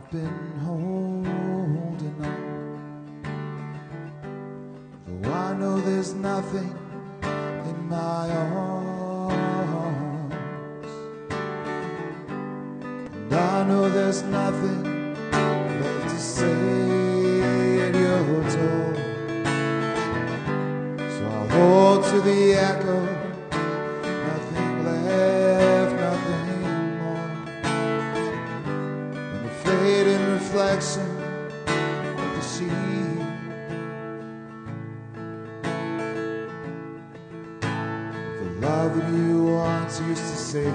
I've been holding on, though I know there's nothing in my arms, and I know there's nothing left to say at your door. So I'll hold to the echo, nothing left, nothing more, and the fading reflection of the sheet. The love that you once used to say,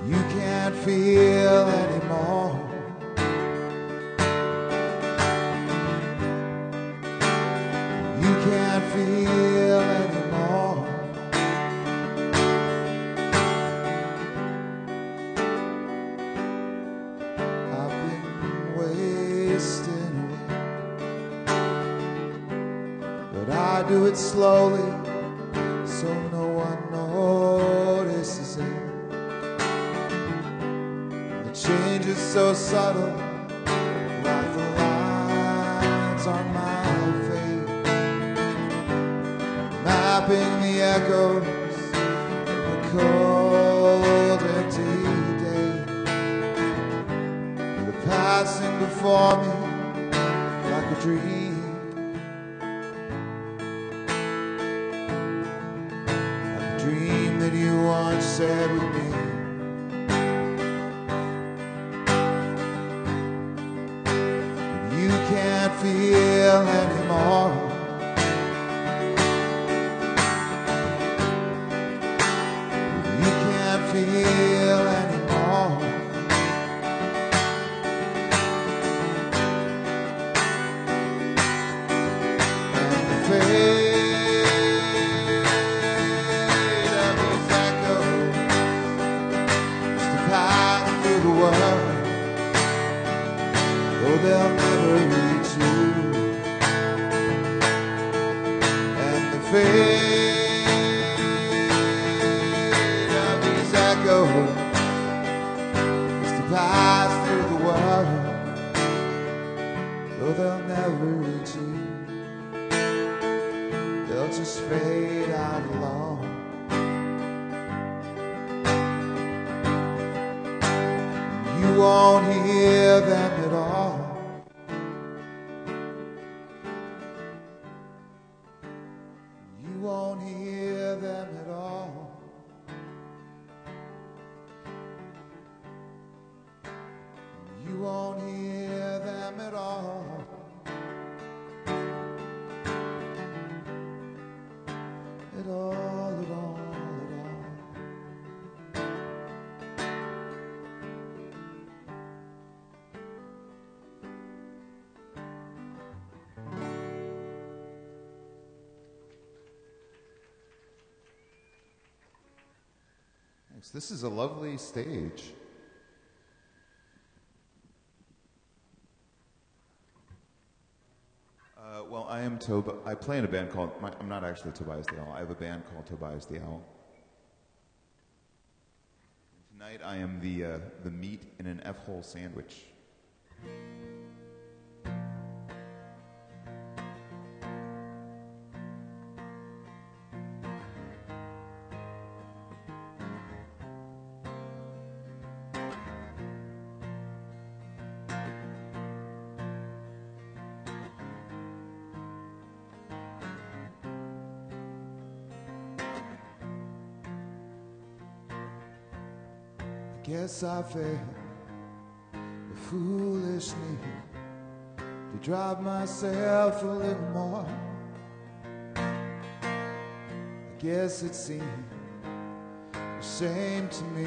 you can't feel anymore. You can't feel anymore. I've been wasting away, but I do it slowly so no one notices it. The change is so subtle, like the lines on my face, mapping the echoes of the cold, empty day, with the passing before me like a dream, like a dream that you once shared with me. You can't feel anymore. You can't feel anymore. And the fate of these echoes is to pass through the world, though they'll never reach you. And the fate of these echoes is to pass through the world, though they'll never reach you. They'll just fade out alone. You won't hear them at all. You won't hear them at all. You won't hear them at all. At all, at all, at all. Thanks. This is a lovely stage. Well, I am I play in a band called, I'm not actually Tobias the Owl. I have a band called Tobias the Owl. And tonight I am the meat in an F-hole sandwich. Guess I felt the foolish need to drive myself a little more. I guess it seemed a shame to me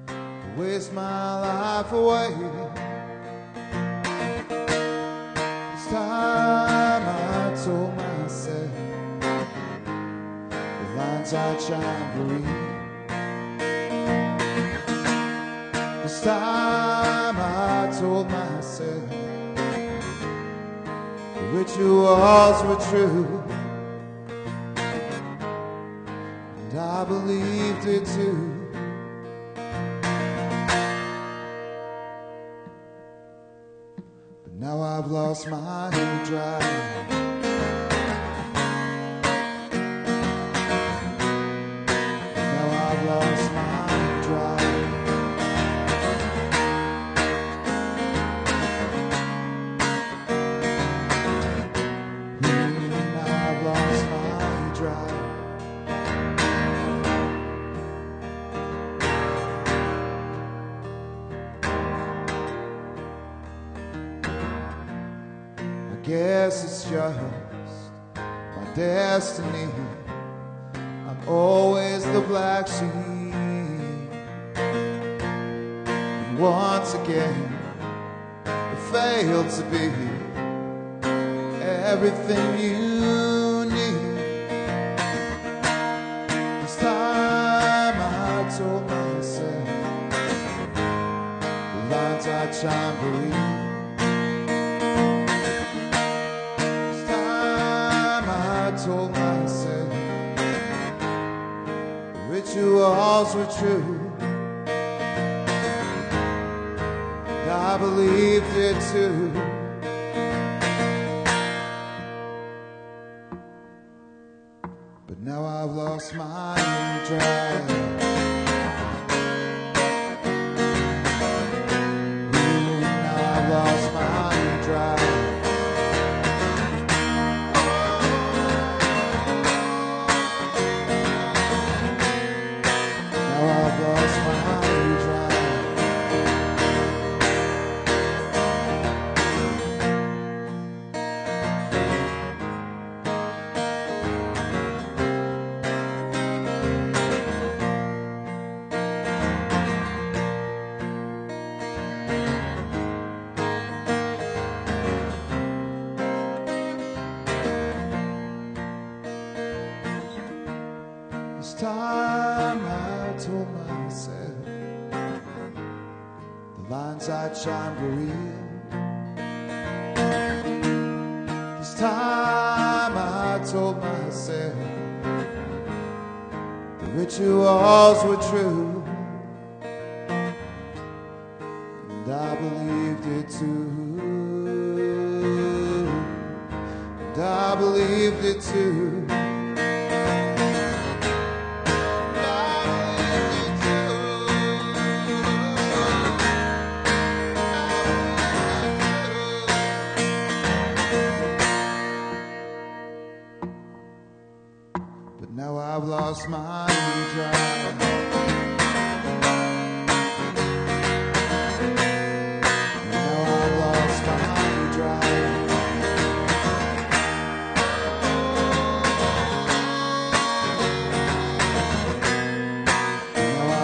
to waste my life away. This time I told myself the lines I'd shine for real. This time I told myself the rituals were true, and I I believed it too. But now I've lost my drive. Now I've lost my drive. Now I've lost my drive. I guess it's just my destiny. I'm always the black sheep. And once again, I failed to be everything you need. This time I told myself the lines I try and breathe. Told myself the rituals were true, and I believed it too. But now I've lost my drive. Now I've lost my drive. This time I told myself the lines I'd shine were real. This time I told myself the rituals were true, and I believed it too. And I believed it too. But now I've lost my drive. Now I've lost my drive. Now I've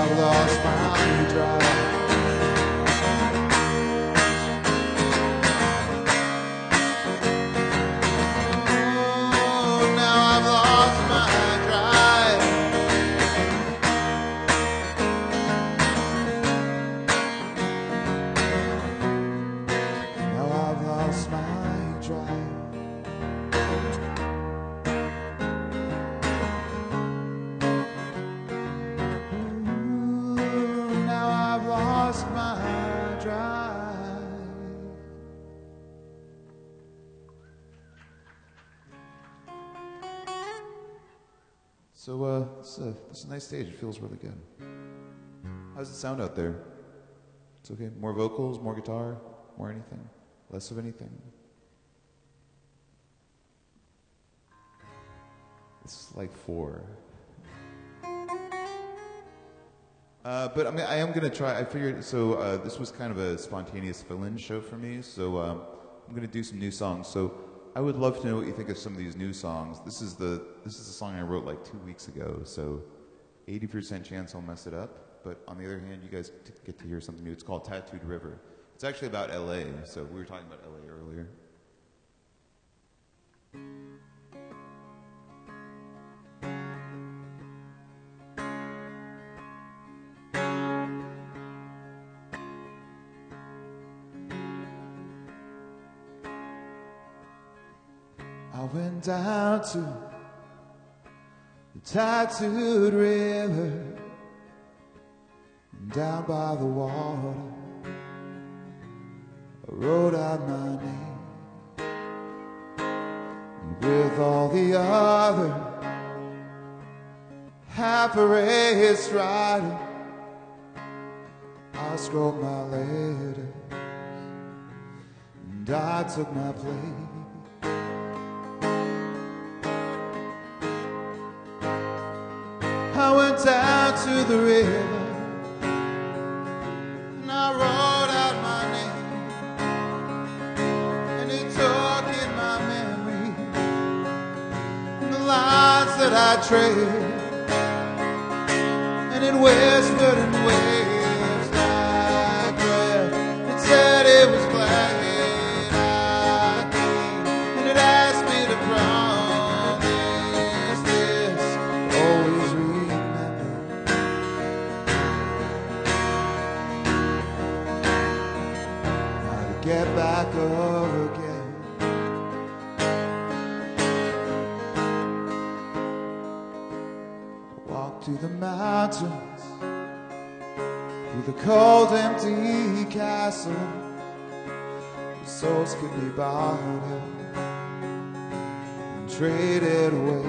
lost my drive. So this is a nice stage. It feels really good. How does it sound out there? It's okay. More vocals, more guitar, more anything, less of anything. It's like 4. But I mean, I am gonna try. I figured so. This was kind of a spontaneous fill-in show for me. So I'm gonna do some new songs. So I would love to know what you think of some of these new songs. This is the song I wrote like 2 weeks ago. So 80% chance I'll mess it up. But on the other hand, you guys get to hear something new. It's called Tattooed River. It's actually about LA. So we were talking about LA earlier. I went down to the tattooed river, down by the water, I wrote out my name with all the other half-erased writing. I scrolled my letters and I took my place. I went down to the river and I wrote out my name, and it took in my memory and the lines that I traced, and it whispered and waves like breath. It said it was glad I came, and it asked me to promise this, always remember how to get back up again. Walk to the mountains, through the cold empty castle where souls could be bought and traded away.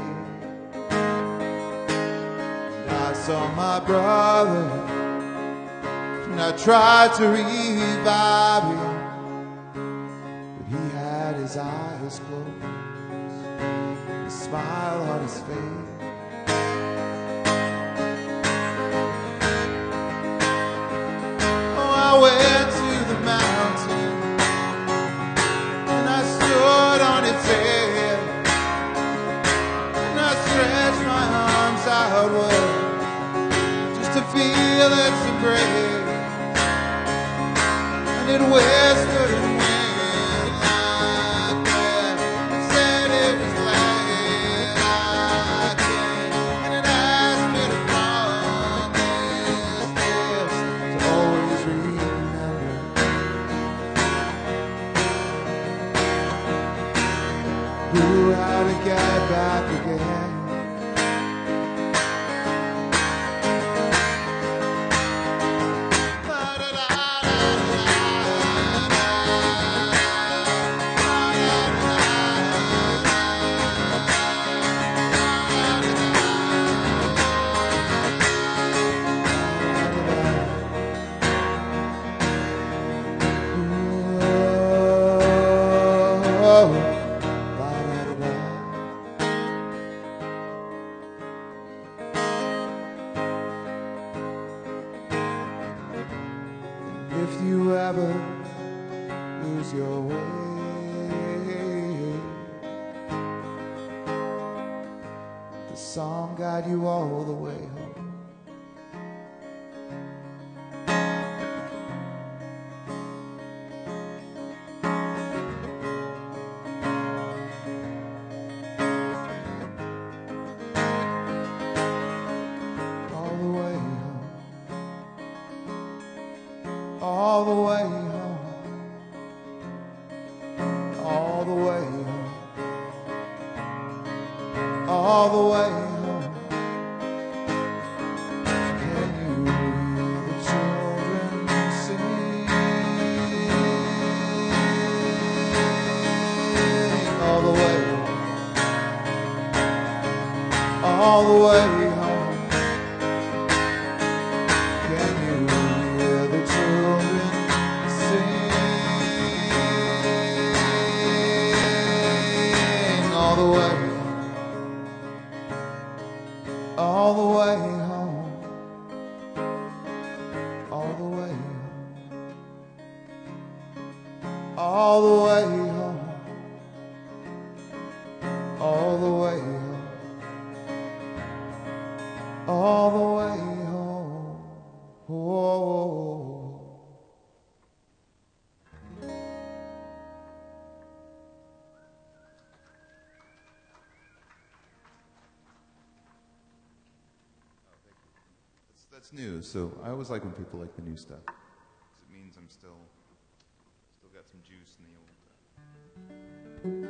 And I saw my brother and I tried to revive him, but he had his eyes closed, a smile on his face. I went to the mountain and I stood on its edge, and I stretched my arms outward just to feel its embrace, and it whispered and went like that. It said it was glad I came, and it asked me to promise this, to always how to get back again. If you ever lose your way, the song guide you all the way home. All the way home. All the way home, all the way home, all the way home. Can you hear the children sing? All the way home, all the way home. Can you hear the children sing? All the way, all the way home, all the way home, all the way home, all the way home, all the way home. Oh. That's new, so I always like when people like the new stuff, because it means I'm still got some juice in the old.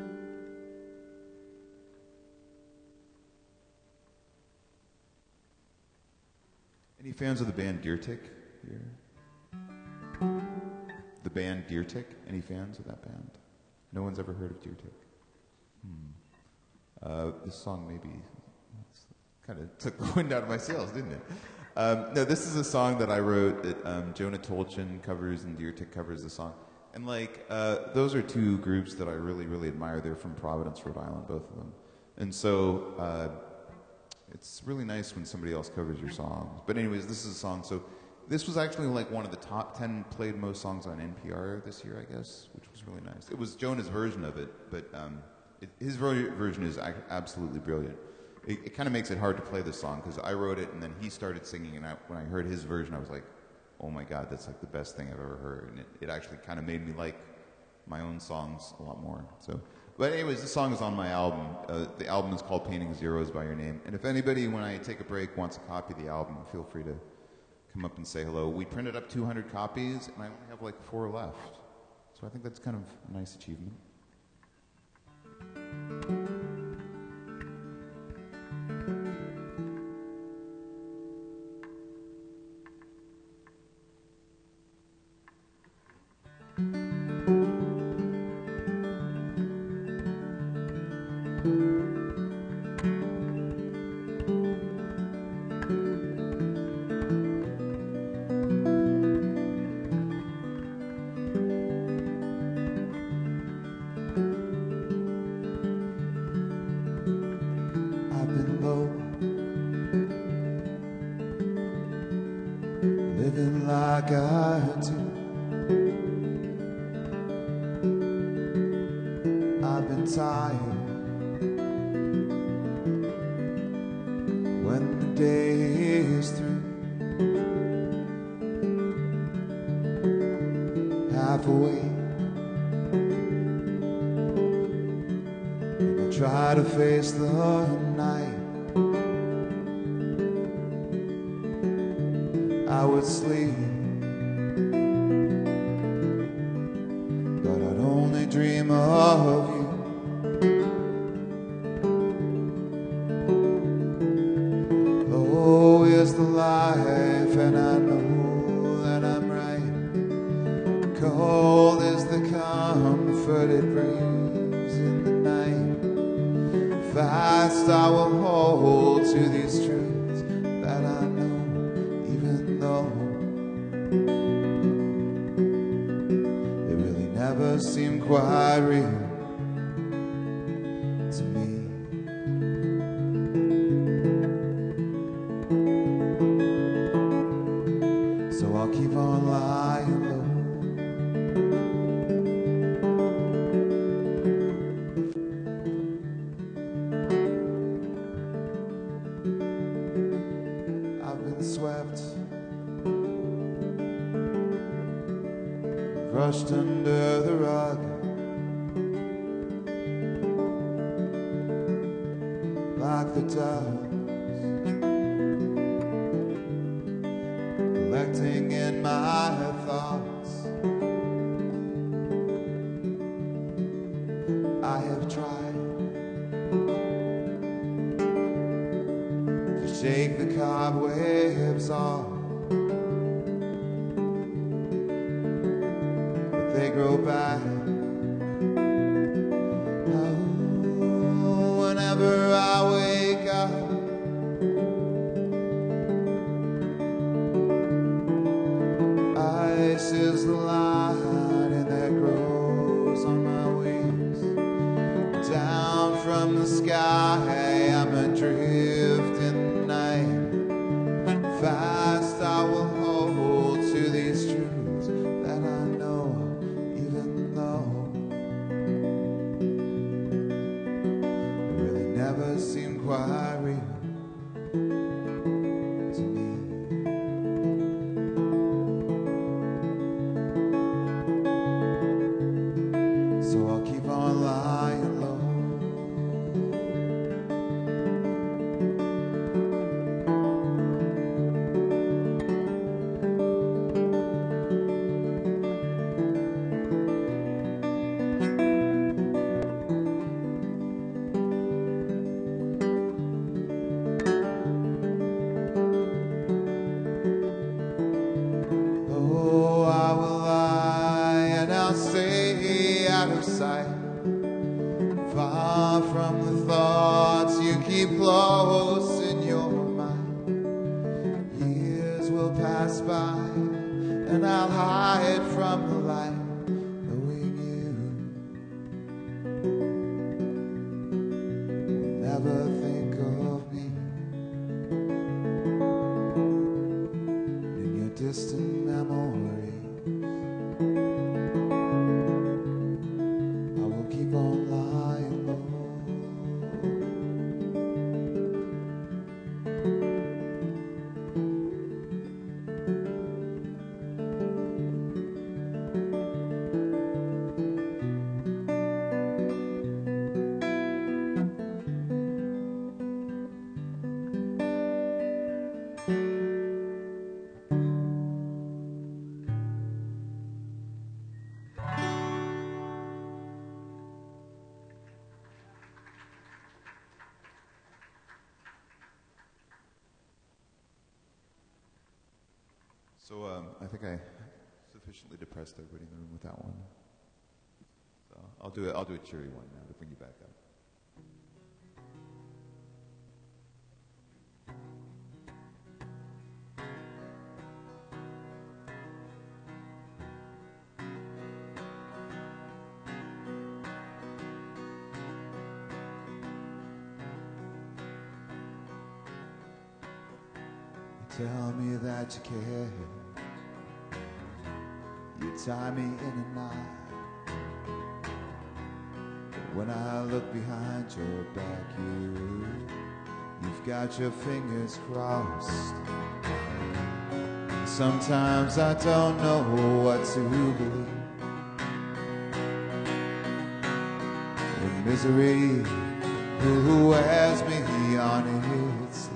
Any fans of the band Deer Tick here? The band Deer Tick? Any fans of that band? No one's ever heard of Deer Tick? This song maybe kind of took the wind out of my sails, didn't it? No, this is a song that I wrote that Jonah Tolchin covers and Deer Tick covers the song. And like, those are two groups that I really, really admire. They're from Providence, Rhode Island, both of them. And so it's really nice when somebody else covers your songs. But anyways, this is a song. So this was actually like one of the top 10 played most songs on NPR this year, I guess, which was really nice. It was Jonah's version of it, but his version is absolutely brilliant. It kind of makes it hard to play this song because I wrote it and then he started singing, and when I heard his version, I was like, oh my God, that's like the best thing I've ever heard. And it actually kind of made me like my own songs a lot more. So, but anyways, this song is on my album. The album is called Painting Zeros by Your Name. And if anybody, when I take a break, wants a copy of the album, feel free to come up and say hello. We printed up 200 copies, and I only have like 4 left. So I think that's kind of a nice achievement. Living like I do. I've been tired when the day is through. Half awake, and I try to face the night. I would sleep, but I'd only dream of you. Low is the life, and I know that I'm right. Cold is the comfort it brings in the night. Fast I will hold to these truths that I know. They really never seem quite real to me. So I'll keep on lying low. I've been swept, brushed under the rug, like the doves collecting in my thoughts. I have tried to shake the cobwebs off, they grow back. Oh, whenever I wake up, ice is the light, and that grows on my wings. Down from the sky, I'm adrift in the night. Fast I will hold to these truths that I know. Never seem quite real to me. So I'll keep on lying low. way out of sight, far from the thoughts you keep close in your mind. Years will pass by and I'll hide from the light, knowing you will never think of me in your distant memories. I will keep on lying low. So I think I sufficiently depressed everybody in the room with that one. So I'll do a cheery one now to bring you back up. Tell me that you care. You tie me in a knot. But when I look behind your back, you've got your fingers crossed. Sometimes I don't know what to believe. The misery who wears me on its sleeve.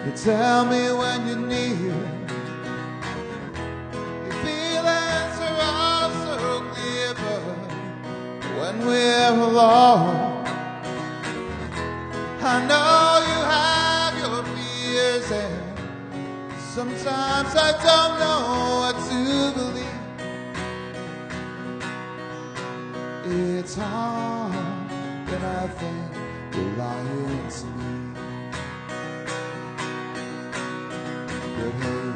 You tell me when you're near, your feelings are all so clear, but when we're alone, I know you have your fears, and sometimes I don't know what to believe. It's hard, and I think you're lying to me. But hey,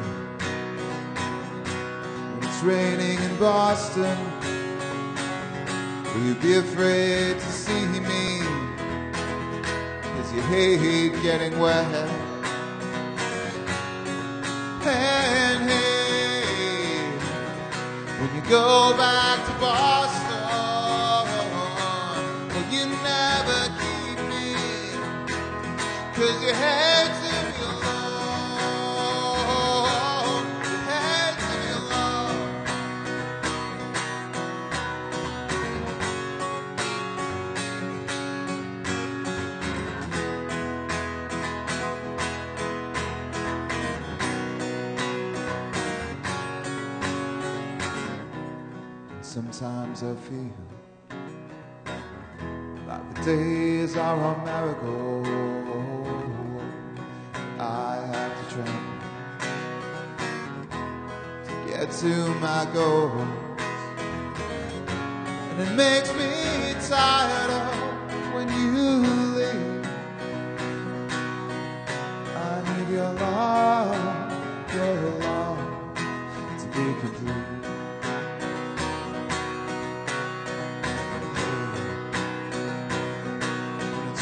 when it's raining in Boston, will you be afraid to see me? 'Cause you hate getting wet. And hey, when you go back to Boston, will you never keep me? 'Cause you hate to be alone. Sometimes I feel like the days are on merry-go-round. I have to travel to get to my goals, and it makes me tired of when you leave. I need your love to be complete.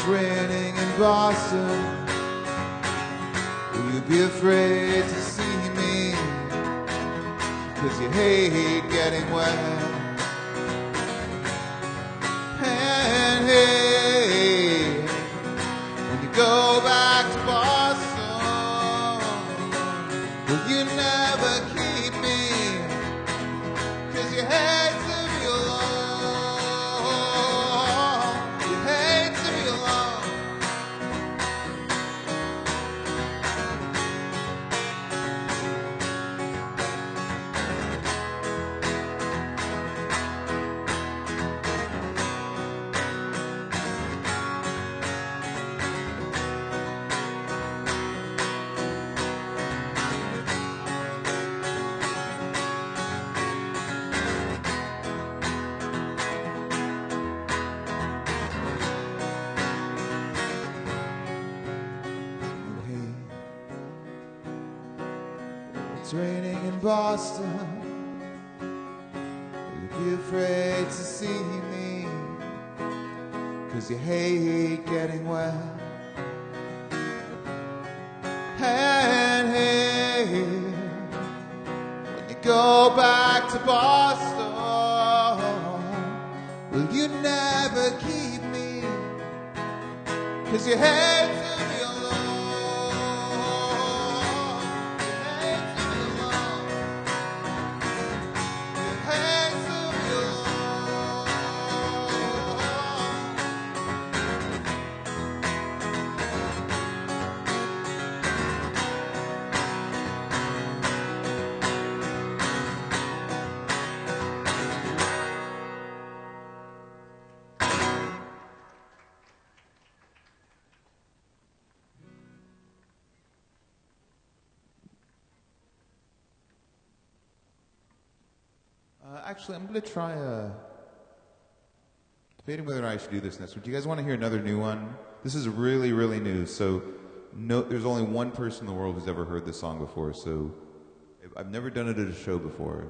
Raining in Boston, will you be afraid to see me? 'Cause you hate getting wet. And hey, when you go back to Boston, will you never keep me? 'Cause you hate to be alone. You hate to be alone. it's raining in Boston. You'd be afraid to see me, 'cause you hate getting wet. And hey, when you go back to Boston, will you never keep me, 'cause you hate to be alone. You hate to be alone. You hate to be alone. Actually, I'm going to try debating whether or not I should do this next week. Do you guys want to hear another new one? This is really, really new. So no, there's only one person in the world who's ever heard this song before. So I've never done it at a show before.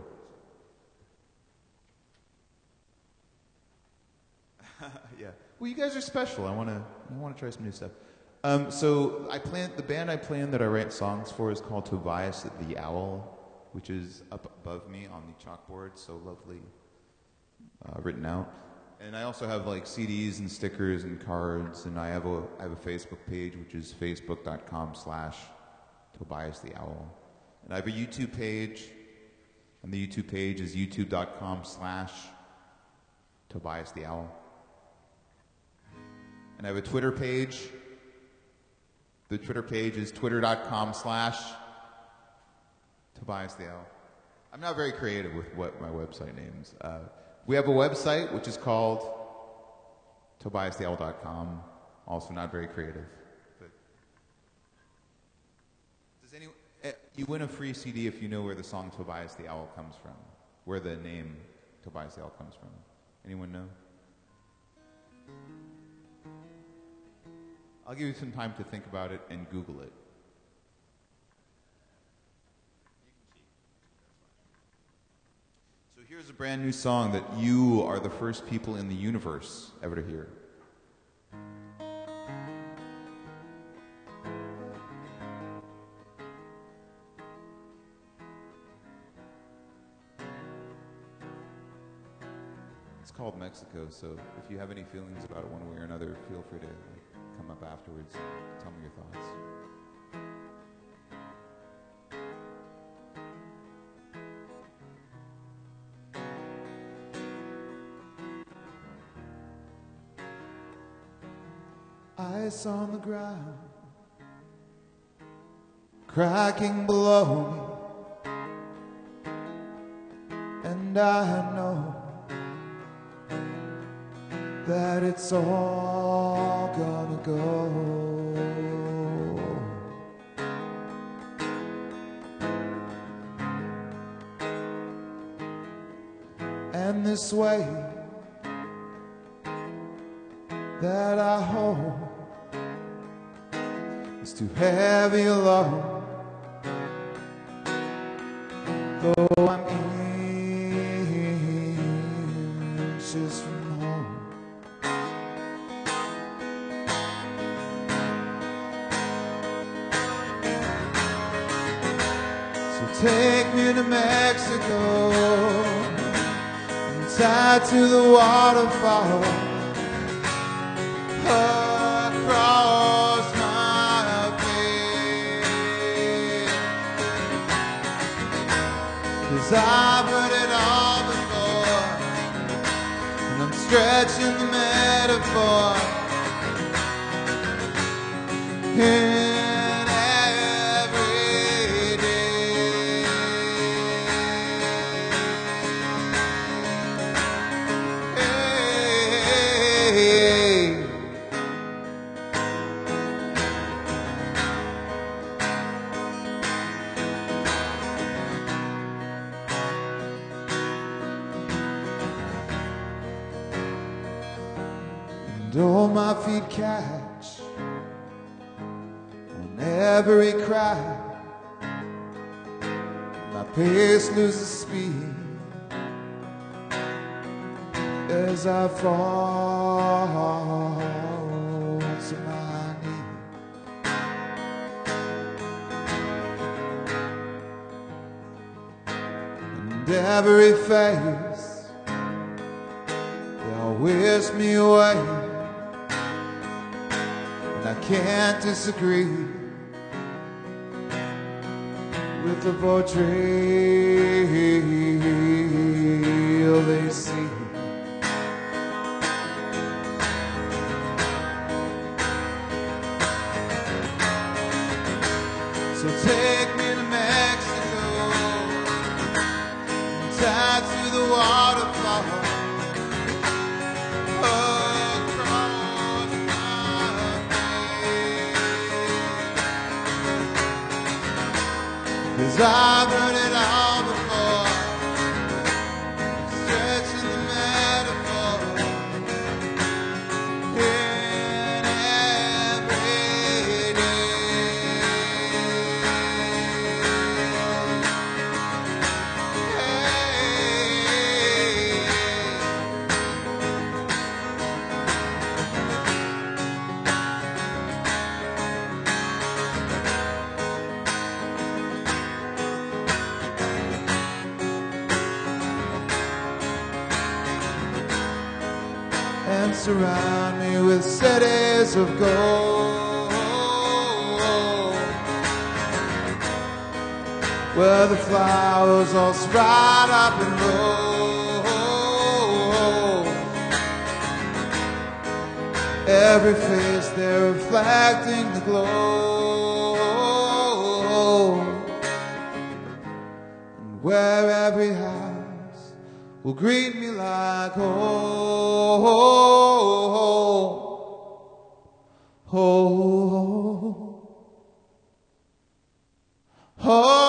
Yeah. Well, you guys are special. I want to try some new stuff. So the band I planned that I write songs for is called Tobias the Owl, which is up above me on the chalkboard, so lovely, written out. And I also have like CDs and stickers and cards, and I have a Facebook page, which is facebook.com/Tobias the Owl. And I have a YouTube page, and the YouTube page is youtube.com/Tobias the Owl. And I have a Twitter page. The Twitter page is twitter.com/Tobias the Owl. I'm not very creative with what my website names. We have a website which is called tobiastheowl.com. Also not very creative. But does anyone? You win a free CD if you know where the song Tobias the Owl comes from. Where the name Tobias the Owl comes from. Anyone know? I'll give you some time to think about it and Google it. So here's a brand new song that you are the first people in the universe ever to hear. It's called Mexico, so if you have any feelings about it one way or another, feel free to come up afterwards and tell me your thoughts. Ice on the ground, cracking below me, and I know that it's all gonna go. And this weight that I hold is too heavy alone, though I'm inches from home. So take me to Mexico and tattoo the waterfall across my face, 'cause I've heard it all before, and I'm stretching the metaphor in every day. Hey. And all my feet catch on every cry pace loses speed as I fall to my knees. And every face, they'll wish me away, and I can't disagree with the portrayal they see. So take me to Mexico, tied to the waterfall, across my face. 'Cause I've heard it all before, stretching the metaphor in every day. And surround me with cities of gold, where the flowers all sprout up and roll. Every face they're reflecting the glow, and where every house will greet me like home, home, home.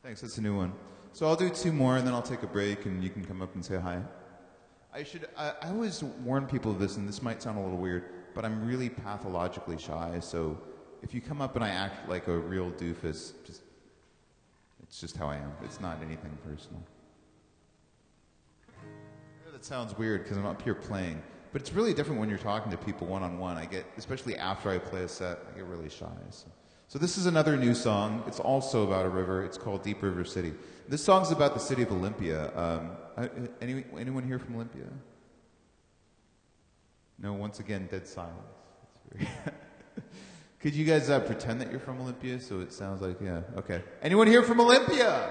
Thanks, that's a new one. So I'll do two more and then I'll take a break and you can come up and say hi. I always warn people of this, and this might sound a little weird, but I'm really pathologically shy, so if you come up and I act like a real doofus, it's just how I am. It's not anything personal. I know that sounds weird because I'm up here playing, but it's really different when you're talking to people one-on-one. I get, especially after I play a set, I get really shy. So this is another new song. It's also about a river. It's called Deep River City. This song's about the city of Olympia. Anyone here from Olympia? No, once again, dead silence. Could you guys pretend that you're from Olympia so it sounds like, yeah, okay. Anyone here from Olympia?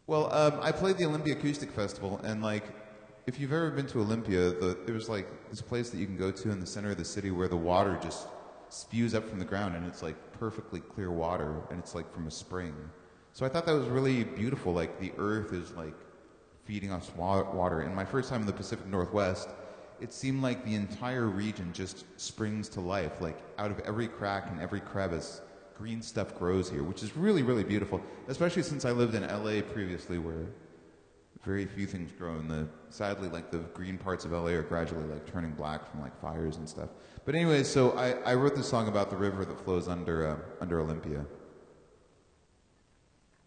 Well, I played the Olympia Acoustic Festival, and like, if you've ever been to Olympia, there's like this place that you can go to in the center of the city where the water just spews up from the ground, and it's like perfectly clear water, and it's like from a spring. So I thought that was really beautiful. Like the earth is like feeding us water. And my first time in the Pacific Northwest, it seemed like the entire region just springs to life. Like out of every crack and every crevice, green stuff grows here, which is really, really beautiful. Especially since I lived in LA previously, where very few things grow, and sadly, like the green parts of LA are gradually like turning black from like fires and stuff. But anyway, so I wrote this song about the river that flows under Olympia.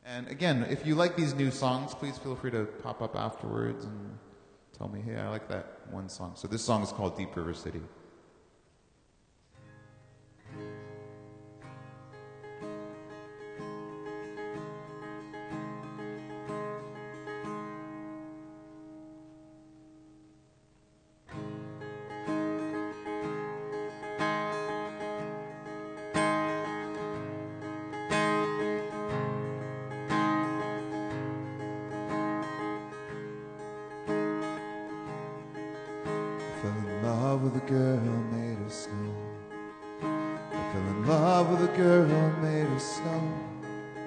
And again, if you like these new songs, please feel free to pop up afterwards and tell me, hey, I like that one song. So this song is called Deep River City. With a girl made of snow. I fell in love with a girl made of snow.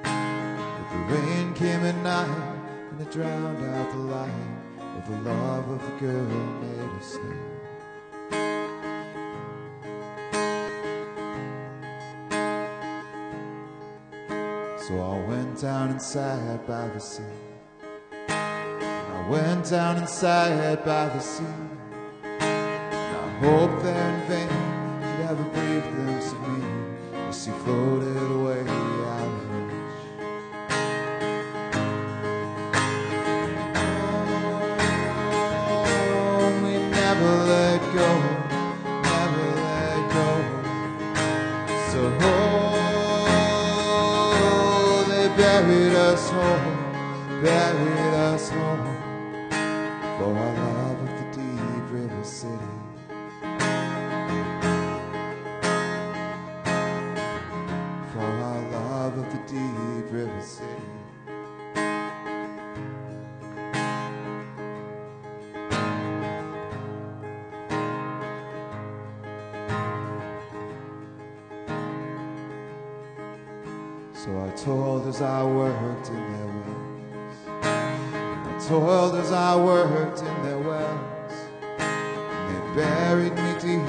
The The rain came at night and it drowned out the light of the love of the girl made of snow. So I went down and sat by the sea. I went down and sat by the sea. And I hoped there in vain she'd have a brief glimpse of me as she floated away out of reach. Oh, we never let go, never let go. So buried us home, buried us home, for our love of the deep river city. For our love of the deep river city. So I toiled as I worked in their wells. I toiled as I worked in their wells. And they buried me deep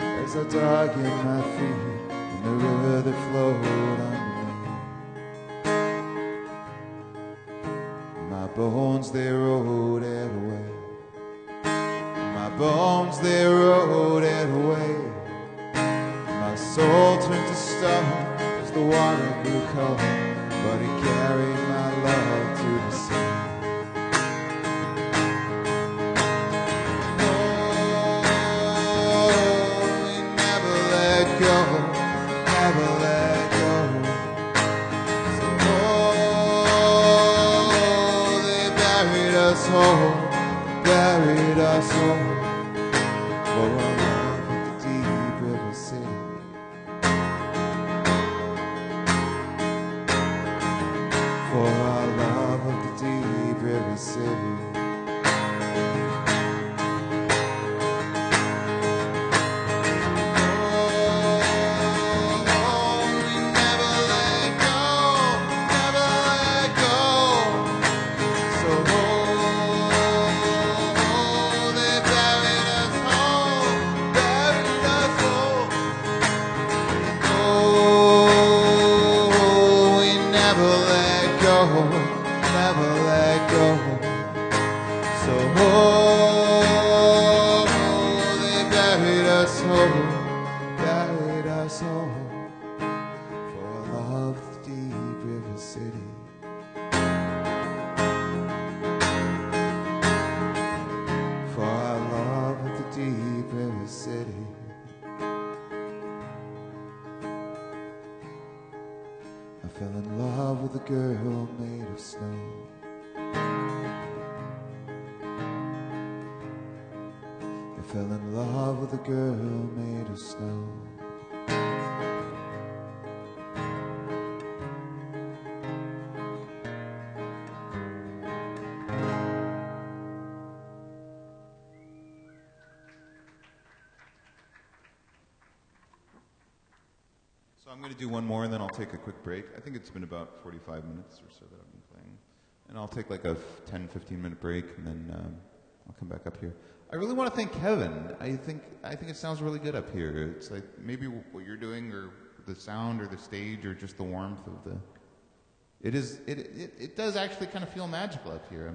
as I dug in my feet in the river that flowed under me. My bones they rotted away. My bones they rotted away. My soul turned to stone. The water grew cold, but it carried my love to the sea. Oh, we never let go, never let go. So, oh, they buried us whole, buried us whole, for our love at the deep river city. For our love of the deep river city. Oh, we never let go, never let go. So they buried us whole, buried us whole. Oh, we never let go, never let go. So they buried us whole, buried us whole, for our love of the deep river city. For our love of the deep river city. I fell in love with a girl made of snow. I fell in love with a girl made of snow. So I'm going to do one more and then I'll take a quick break. I think it's been about 45 minutes or so that I've been playing. And I'll take like a 10-15 minute break and then I'll come back up here. I really want to thank Kevin. I think it sounds really good up here. It's like maybe what you're doing or the sound or the stage or just the warmth of the... It does actually kind of feel magical up here.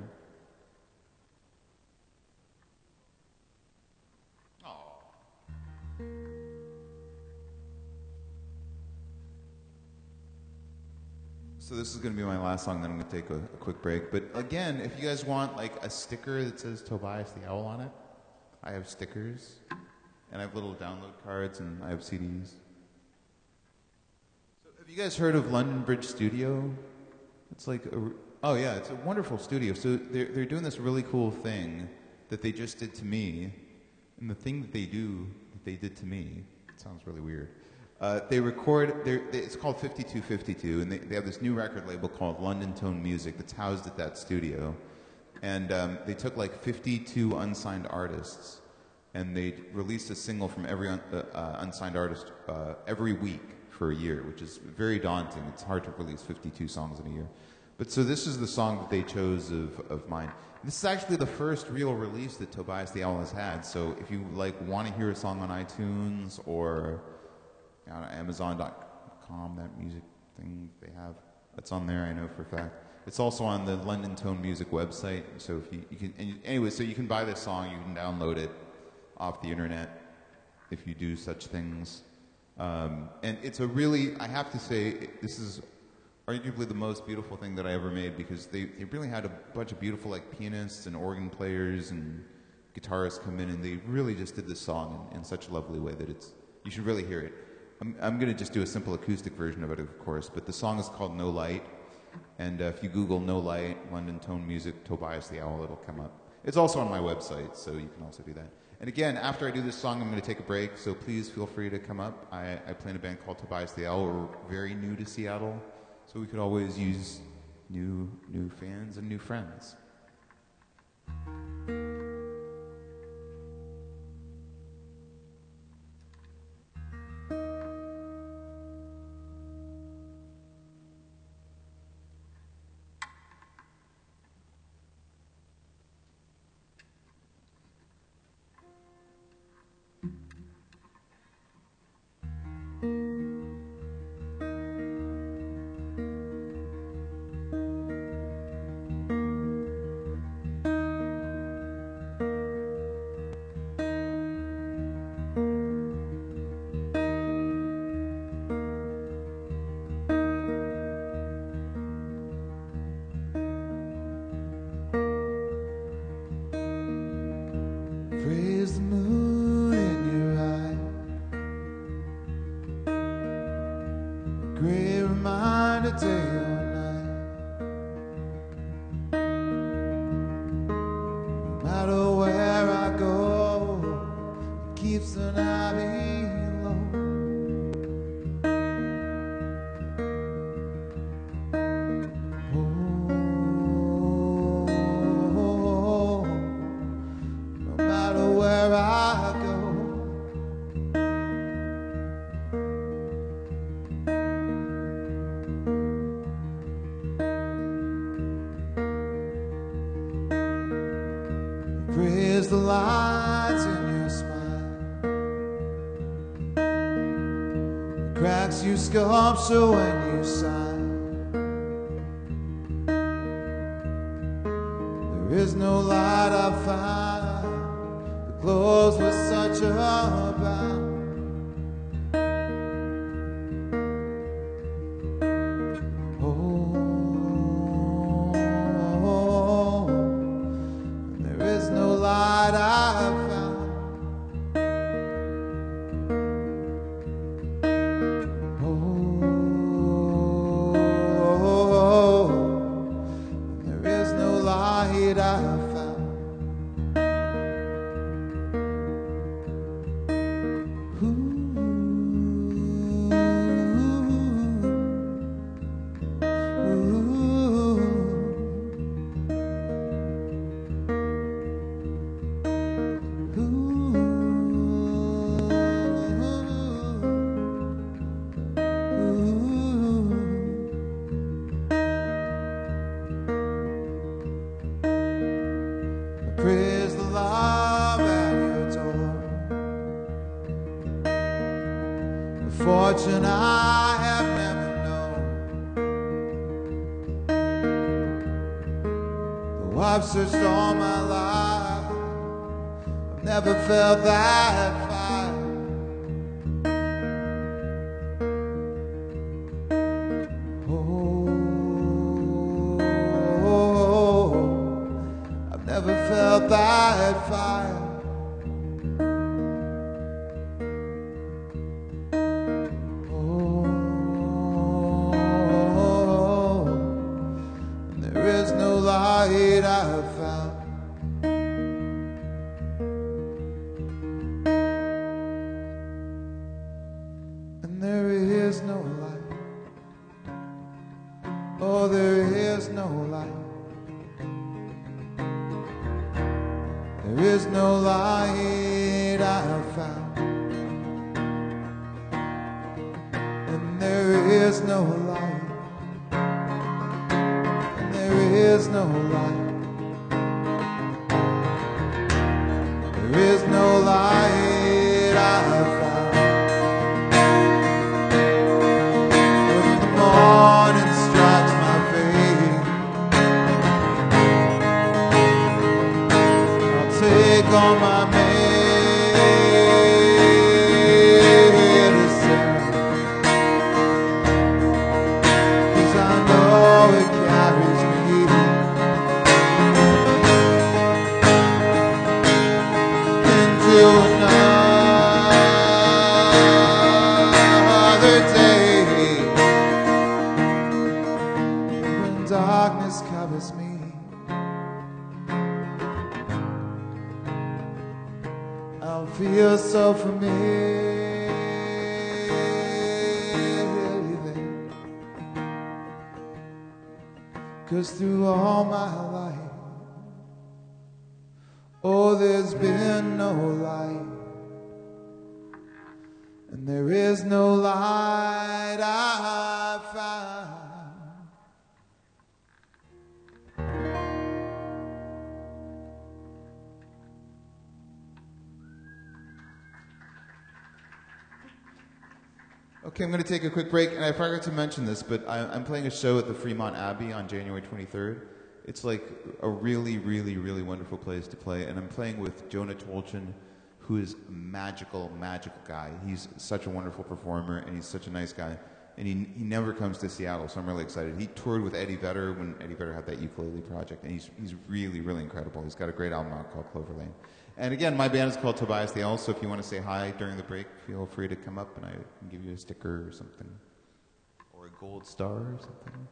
So this is going to be my last song, then I'm going to take a quick break. But again, if you guys want like a sticker that says Tobias the Owl on it, I have stickers. And I have little download cards and I have CDs. So have you guys heard of London Bridge Studio? It's like, oh yeah, it's a wonderful studio. So they're doing this really cool thing that they just did to me. And the thing that they do, that they did to me, it sounds really weird. They record, it's called 5252, and they have this new record label called London Tone Music that's housed at that studio. And they took like 52 unsigned artists, and they released a single from every unsigned artist every week for a year, which is very daunting. It's hard to release 52 songs in a year. But so this is the song that they chose of mine. This is actually the first real release that Tobias the Owl has had. So if you like want to hear a song on iTunes or Amazon.com, that music thing they have, that's on there. I know for a fact. It's also on the London Tone Music website. So if you can anyway, so you can buy this song, you can download it off the internet if you do such things. And it's a really, I have to say, this is arguably the most beautiful thing that I ever made because they really had a bunch of beautiful like pianists and organ players and guitarists come in and they really just did this song in such a lovely way that you should really hear it. I'm going to just do a simple acoustic version of it, of course, but the song is called No Light, and if you Google No Light, London Tone Music, Tobias the Owl, it'll come up. It's also on my website, so you can also do that. And again, after I do this song, I'm going to take a break, so please feel free to come up. I play in a band called Tobias the Owl. We're very new to Seattle, so we could always use new fans and new friends. Praise the moon in your eye, a great reminder day or night. No matter where I go, it keeps the night below. Where I go, praise the lines in your smile, the cracks you sculpture when you sigh. There is no light I find close with such a bound. Oh, there is no light I've found. Oh, there is no light I've found. Praise the love at your door, the fortune I have never known. Though I've searched all my life, I've never felt that fire. Never felt that fire. Oh, and there is no light I've found. And there is no light. Oh, there is no light. There is no light I have found, and there is no light. is no light. There is no light I have found. When the morning strikes my face, I'll take all my medicine, 'cause I know it carries me into another day when darkness covers me. I'll feel so familiar, 'cause through all my life, oh, there's been no light, and there is no light I found. Okay, I'm going to take a quick break, and I forgot to mention this, but I'm playing a show at the Fremont Abbey on January 23rd. It's like a really, really, really wonderful place to play, and I'm playing with Jonah Tolchin, who is a magical, magical guy. He's such a wonderful performer, and he's such a nice guy, and he never comes to Seattle, so I'm really excited. He toured with Eddie Vedder when Eddie Vedder had that ukulele project, and he's really, really incredible. He's got a great album out called Clover Lane. And again, my band is called Tobias the Owl, so if you want to say hi during the break, feel free to come up and I can give you a sticker or something. Or a gold star or something.